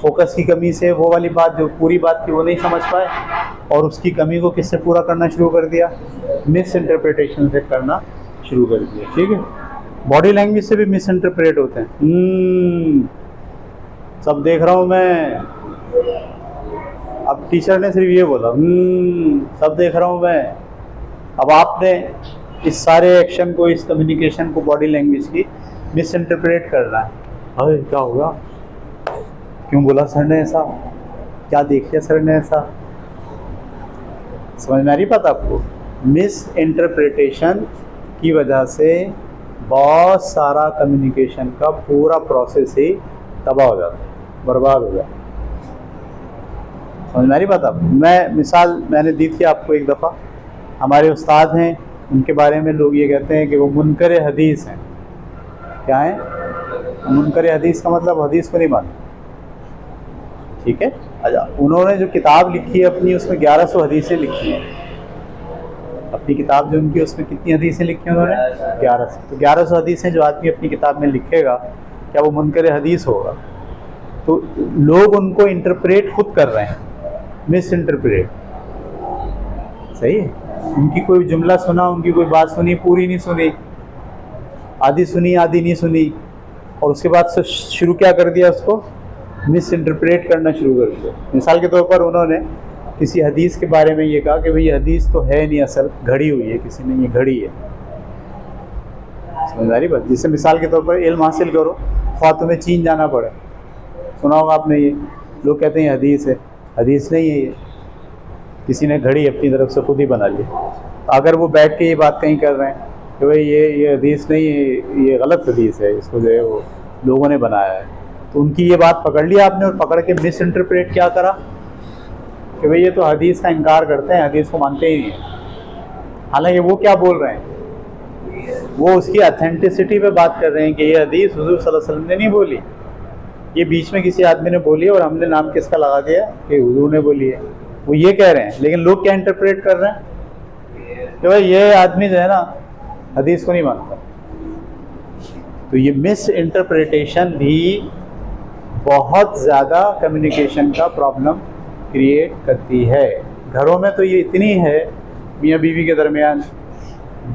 Focus की कमी से वो वाली बात जो पूरी बात थी वो नहीं समझ पाए, और उसकी कमी को किससे पूरा करना शुरू कर दिया, मिस इंटरप्रिटेशन से करना शुरू कर दिया। ठीक है, बॉडी लैंग्वेज से भी मिस इंटरप्रेट होते हैं। सब देख रहा हूँ मैं, अब टीचर ने सिर्फ ये बोला सब देख रहा हूँ मैं। अब आपने इस सारे एक्शन को, इस कम्युनिकेशन को, बॉडी लैंग्वेज की मिस इंटरप्रेट करना है। अरे क्या होगा, क्यों बोला सर ने ऐसा, क्या देख लिया सर ने ऐसा, समझ में आ रही बात आपको? मिस इंटरप्रिटेशन की वजह से बहुत सारा कम्युनिकेशन का पूरा प्रोसेस ही तबाह हो जाता है, बर्बाद हो जाता है। समझ में आ रही बात आपको? मैं मिसाल मैंने दी थी आपको एक दफ़ा, हमारे उस्ताद हैं, उनके बारे में लोग ये कहते हैं कि वो मुनकर हदीस हैं। क्या है मुनकर हदीस का मतलब? हदीस को नहीं मानते। ठीक है, अच्छा, उन्होंने जो किताब लिखी है अपनी, उसमें 1100 हदीसें लिखी हैं। अपनी किताब जो उनकी, उसमें कितनी हदीसें लिखी हैं उन्होंने? 1100। तो 1100 हदीसें जो आदमी अपनी किताब में लिखेगा, क्या वो मुनकर हदीस होगा? तो लोग उनको इंटरप्रेट खुद कर रहे हैं, मिस इंटरप्रेट। सही है, उनकी कोई जुमला सुना, उनकी कोई बात सुनी, पूरी नहीं सुनी, आधी सुनी आधी नहीं सुनी, और उसके बाद से शुरू क्या कर दिया, उसको मिस इंटरप्रेट करना शुरू कर दिया। मिसाल के तौर पर उन्होंने किसी हदीस के बारे में ये कहा कि भाई ये हदीस तो है नहीं, असल घड़ी हुई है, किसी ने ये घड़ी है। समझ आ रही बात? जैसे मिसाल के तौर पर इल्म हासिल करो, ख्वाह तुम्हें चीन जाना पड़े, सुना होगा आपने ये, लोग कहते हैं हदीस है, हदीस नहीं है ये, किसी ने घड़ी अपनी तरफ से खुद ही बना ली। अगर वो बैठ के ये बात कहीं कर रहे हैं कि भाई ये हदीस नहीं है, ये गलत हदीस है, इसको जो है वो लोगों ने बनाया है, तो उनकी ये बात पकड़ ली आपने, और पकड़ के मिस इंटरप्रेट क्या करा कि भाई ये तो हदीस का इनकार करते हैं, हदीस को मानते ही नहीं है। हालांकि वो क्या बोल रहे हैं, वो उसकी ऑथेंटिसिटी पे बात कर रहे हैं कि ये हदीस हुजूर सल्लल्लाहु अलैहि वसल्लम ने नहीं बोली, ये बीच में किसी आदमी ने बोली है और हमने नाम किसका लगा दिया कि हुजूर ने बोली है। वो ये कह रहे हैं, लेकिन लोग क्या इंटरप्रेट कर रहे हैं कि भाई ये आदमी जो है ना हदीस को नहीं मानता। तो ये मिस इंटरप्रिटेशन भी बहुत ज़्यादा कम्युनिकेशन का प्रॉब्लम क्रिएट करती है। घरों में तो ये इतनी है, मियाँ बीवी के दरमियान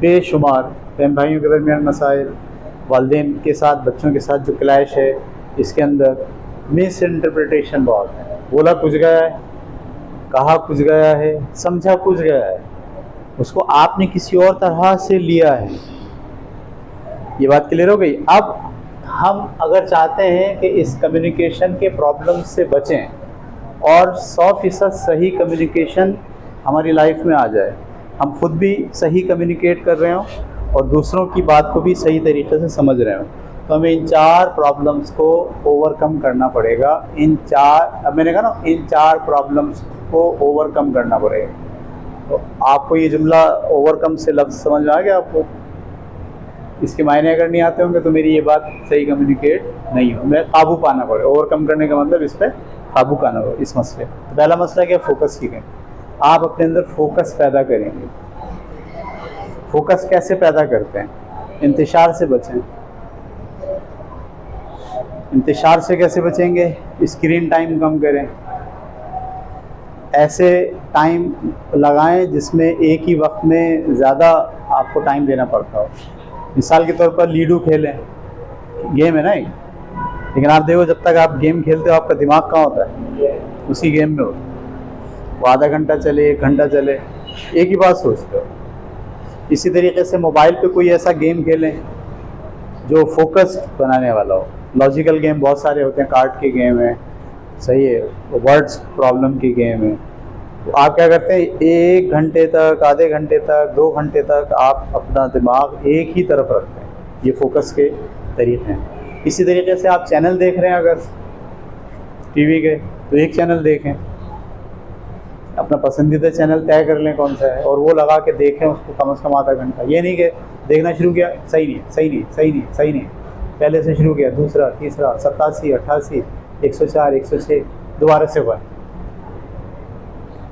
बेशुमार, बहन भाइयों के दरमियान मसाइल, वालिदैन के साथ बच्चों के साथ जो क्लैश है, इसके अंदर मिस इंटरप्रिटेशन बहुत है। बोला कुछ गया है, कहा कुछ गया है, समझा कुछ गया है, उसको आपने किसी और तरह से लिया है। ये बात क्लियर हो गई? अब हम अगर चाहते हैं कि इस कम्युनिकेशन के प्रॉब्लम से बचें और 100% सही कम्युनिकेशन हमारी लाइफ में आ जाए, हम खुद भी सही कम्युनिकेट कर रहे हों और दूसरों की बात को भी सही तरीके से समझ रहे हों, तो हमें इन 4 प्रॉब्लम्स को ओवरकम करना पड़ेगा। अब मैंने कहा ना, इन 4 प्रॉब्लम्स को ओवरकम करना पड़ेगा। तो आपको ये जुमला ओवरकम से लफ्ज़ समझ में आ गया आपको? इसके मायने अगर नहीं आते होंगे तो मेरी ये बात सही कम्युनिकेट नहीं हो। मैं काबू पाना पड़े, ओवरकम करने का मतलब इस पर काबू पाना हो इस मसले। तो पहला मसला क्या? फोकस की करें। आप अपने अंदर फोकस पैदा करेंगे। फोकस कैसे पैदा करते हैं? इंतशार से बचें। इंतशार से कैसे बचेंगे? स्क्रीन टाइम कम करें, ऐसे टाइम लगाएं जिसमें एक ही वक्त में ज़्यादा आपको टाइम देना पड़ता हो। मिसाल के तौर पर लूडो खेलें, गेम है ना एक, लेकिन आप देखो जब तक आप गेम खेलते हो आपका दिमाग कहाँ होता है? उसी गेम में होता है। वो आधा घंटा चले, 1 घंटा चले, एक ही बात सोचते हो। इसी तरीके से मोबाइल पे कोई ऐसा गेम खेलें जो फोकस्ड बनाने वाला हो। लॉजिकल गेम बहुत सारे होते हैं, कार्ड के गेम है, सही है, वर्ड्स प्रॉब्लम की गेम है। तो आप क्या करते हैं, 1 घंटे तक, आधे घंटे तक, 2 घंटे तक आप अपना दिमाग एक ही तरफ रखते हैं। ये फोकस के तरीके हैं। इसी तरीके से आप चैनल देख रहे हैं अगर टीवी के, तो एक चैनल देखें, अपना पसंदीदा चैनल तय कर लें कौन सा है, और वो लगा के देखें उसको कम से कम आधा घंटा। ये नहीं कि देखना शुरू किया, सही नहीं सही नहीं सही नहीं सही नहीं, पहले से शुरू किया, दूसरा, तीसरा, 87, 88, 104, 106, दोबारा से 1।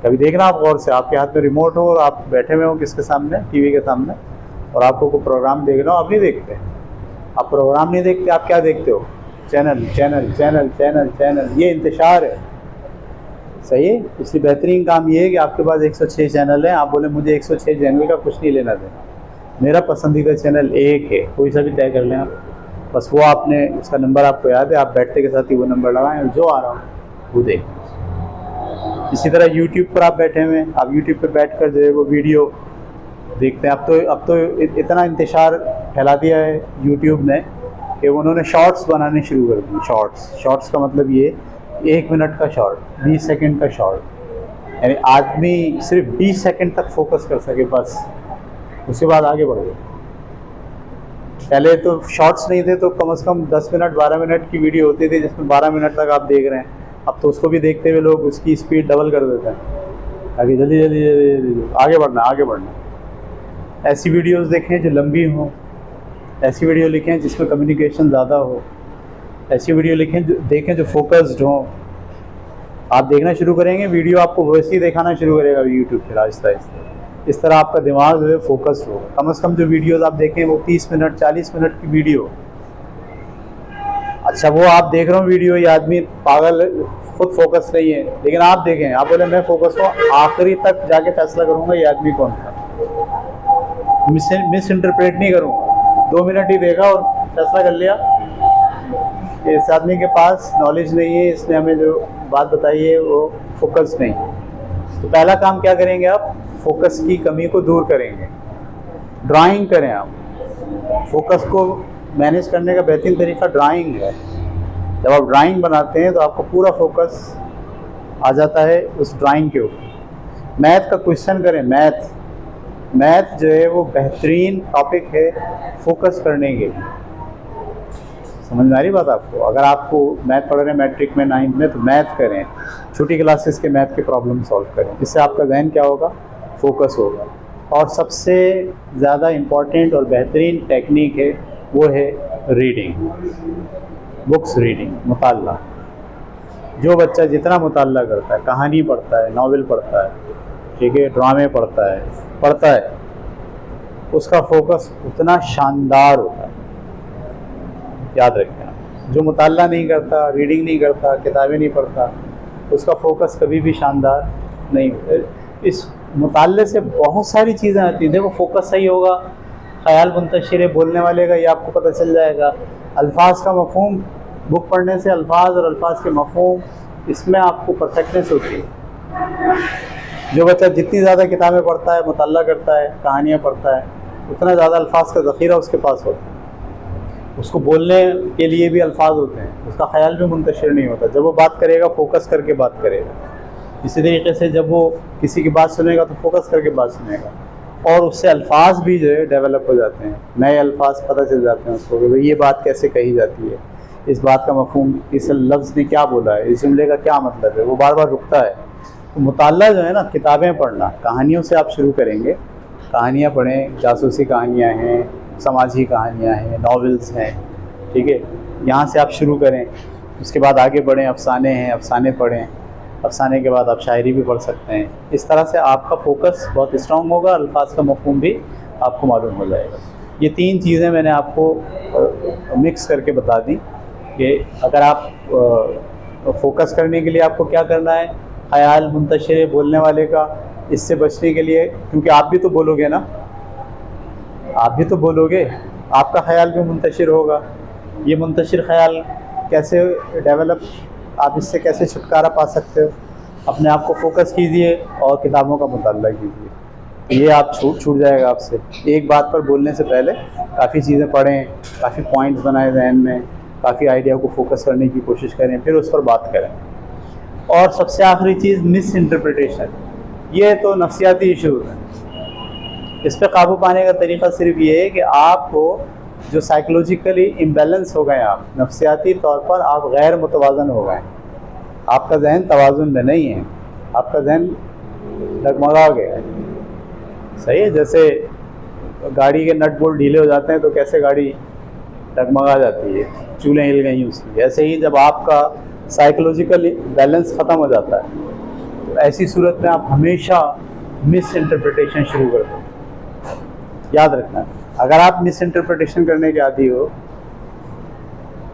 कभी देखना आप गौर से, आपके हाथ में रिमोट हो और आप बैठे हुए हो किसके सामने? टीवी के सामने, और आपको कोई प्रोग्राम देखना हो, आप नहीं देखते। आप प्रोग्राम नहीं देखते, आप क्या देखते हो? Channel channel channel channel channel, ये इंतशार है। सही है। इसलिए बेहतरीन काम ये है कि आपके पास 106 चैनल हैं, आप बोले मुझे 106 चैनल का कुछ नहीं लेना देना, मेरा पसंदीदा चैनल एक है, कोई सा भी तय कर लें आप, बस वो आपने उसका नंबर आपको याद है, आप बैठते के साथ ही वो नंबर लगाएं और जो आ रहा हो वो देखें। इसी तरह यूट्यूब पर आप बैठे हुए हैं, आप यूट्यूब पर बैठ कर जो है वो वीडियो देखते हैं। अब तो इतना इंतशार फैला दिया है यूट्यूब ने कि उन्होंने शॉर्ट्स बनाने शुरू कर दिए। शॉर्ट्स का मतलब ये 1 मिनट का शॉर्ट, 20 सेकंड का शॉर्ट, यानी आदमी सिर्फ 20 सेकंड तक फोकस कर सके बस, उसके बाद आगे बढ़ गए। पहले तो शॉर्ट्स नहीं थे तो कम से कम 10 मिनट 12 मिनट की वीडियो होती थी जिसमें 12 मिनट तक आप देख रहे हैं। अब तो उसको भी देखते हुए लोग उसकी स्पीड डबल कर देते हैं ताकि जल्दी जल्दी जल्दी जल्दी आगे बढ़ना। ऐसी वीडियोस देखें जो लंबी हों, ऐसी वीडियो लिखें जिसमें कम्युनिकेशन ज़्यादा हो, ऐसी वीडियो देखें जो फोकस्ड हों। आप देखना शुरू करेंगे वीडियो आपको वैसे ही दिखाना शुरू करेगा यूट्यूब पर आहिस्ता आहिस्ता। इस तरह आपका दिमाग जो है फोकस्ड होगा। कम से कम जो वीडियोस आप देखें वो 30 मिनट 40 मिनट की वीडियो। अच्छा वो आप देख रहे हो वीडियो, ये आदमी पागल खुद फोकस नहीं है, लेकिन आप देखें, आप बोले मैं फोकस हूँ, आखिरी तक जाके फैसला करूँगा ये आदमी कौन था, मिस इंटरप्रेट नहीं करूँगा। 2 मिनट ही देखा और फैसला कर लिया कि इस आदमी के पास नॉलेज नहीं है, इसने हमें जो बात बताई है वो फोकस नहीं। तो पहला काम क्या करेंगे आप, फोकस की कमी को दूर करेंगे। ड्राइंग करें आप। फोकस को मैनेज करने का बेहतरीन तरीका ड्राइंग है। जब आप ड्राइंग बनाते हैं तो आपको पूरा फोकस आ जाता है उस ड्राइंग के ऊपर। मैथ का क्वेश्चन करें, मैथ जो है वो बेहतरीन टॉपिक है फोकस करने के लिए। समझ में आ रही बात आपको? अगर आपको मैथ पढ़ रहे हैं मैट्रिक में 9th में तो मैथ करें, छोटी क्लासेस के मैथ के प्रॉब्लम सॉल्व करें, इससे आपका जहन क्या होगा, फोकस होगा। और सबसे ज़्यादा इम्पॉर्टेंट और बेहतरीन टेक्निक है वो है रीडिंग, बुक्स रीडिंग, मुताल्ला। जो बच्चा जितना मुताल्ला करता है, कहानी पढ़ता है, नावल पढ़ता है, ठीक है, ड्रामे पढ़ता है, उसका फोकस उतना शानदार होता है। याद रखना, जो मुताल्ला नहीं करता, रीडिंग नहीं करता, किताबें नहीं पढ़ता, उसका फोकस कभी भी शानदार नहीं होता। इस मुताल्ले से बहुत सारी चीज़ें आती हैं। देखो फोकस सही होगा, ख़याल मुंतशिर है बोलने वाले का, ये आपको पता चल जाएगा। अल्फाज का मफ़हूम, बुक पढ़ने से अल्फाज और अल्फाज के मफ़हूम, इसमें आपको परफेक्टनेस होती है। जो बच्चा जितनी ज़्यादा किताबें पढ़ता है, मुताल्ला करता है, कहानियाँ पढ़ता है, उतना ज़्यादा अल्फाज का ज़ख़ीरा उसके पास होता है। उसको बोलने के लिए भी अल्फाज होते हैं, उसका ख़याल भी मुंतशिर नहीं होता। जब वो बात करेगा फोकस करके बात करेगा। इसी तरीके से जब वो किसी की बात सुनेगा तो फोकस करके बात सुनेगा, और उससे अल्फाज भी जो है डेवलप हो जाते हैं, नए अल्फाज पता चल जाते हैं उसको कि भाई ये बात कैसे कही जाती है, इस बात का मफ़हूम, इस लफ्ज़ ने क्या बोला है, इस जुमले का क्या मतलब है, वो बार बार रुकता है। तो मुताल्ला जो है ना, किताबें पढ़ना, कहानियों से आप शुरू करेंगे, कहानियाँ पढ़ें, जासूसी कहानियाँ हैं, समाजी कहानियाँ हैं, नॉवेल्स हैं, ठीक है, यहाँ से आप शुरू करें। उसके बाद आगे बढ़ें, अफ़साने हैं, अफ़साने पढ़ें, अफ़साने के बाद आप शायरी भी पढ़ सकते हैं। इस तरह से आपका फोकस बहुत स्ट्रॉन्ग होगा, अल्फाज का मफ़हूम भी आपको मालूम हो जाएगा। ये 3 चीज़ें मैंने आपको मिक्स करके बता दी कि अगर आप फोकस करने के लिए आपको क्या करना है, ख़याल मुंतशिर बोलने वाले का, इससे बचने के लिए, क्योंकि आप भी तो बोलोगे ना, आप भी तो बोलोगे, आपका ख़याल भी मुंतशिर होगा। ये मुंतशिर ख़याल कैसे डेवलप, आप इससे कैसे छुटकारा पा सकते हो? अपने आप को फोकस कीजिए और किताबों का मुताल्ला कीजिए, ये आप छूट जाएगा आपसे। एक बात पर बोलने से पहले काफ़ी चीज़ें पढ़ें, काफ़ी पॉइंट्स बनाएं जहन में, काफ़ी आइडिया को फोकस करने की कोशिश करें, फिर उस पर बात करें। और सबसे आखिरी चीज़, मिस इंटरप्रिटेशन। ये तो नफ्सियाती इशूज़ हैं, इस पर काबू पाने का तरीका सिर्फ ये है कि आपको जो साइकोलॉजिकली इम्बैलेंस हो गए, आप नफ्सियाती तौर पर आप गैर मुतवाज़न हो गए, आपका जहन तवाज़ुन में नहीं है, आपका जहन डगमगा गया है। सही है, जैसे गाड़ी के नट बोल्ट ढीले हो जाते हैं तो कैसे गाड़ी डगमगा जाती है, चूल्हें हिल गई उसकी। ऐसे ही जब आपका साइकोलॉजिकल बैलेंस ख़त्म हो जाता है तो ऐसी सूरत में आप हमेशा मिस इंटरप्रिटेशन शुरू कर दो। याद रखना, अगर आप मिस इंटरप्रिटेशन करने के आदी हो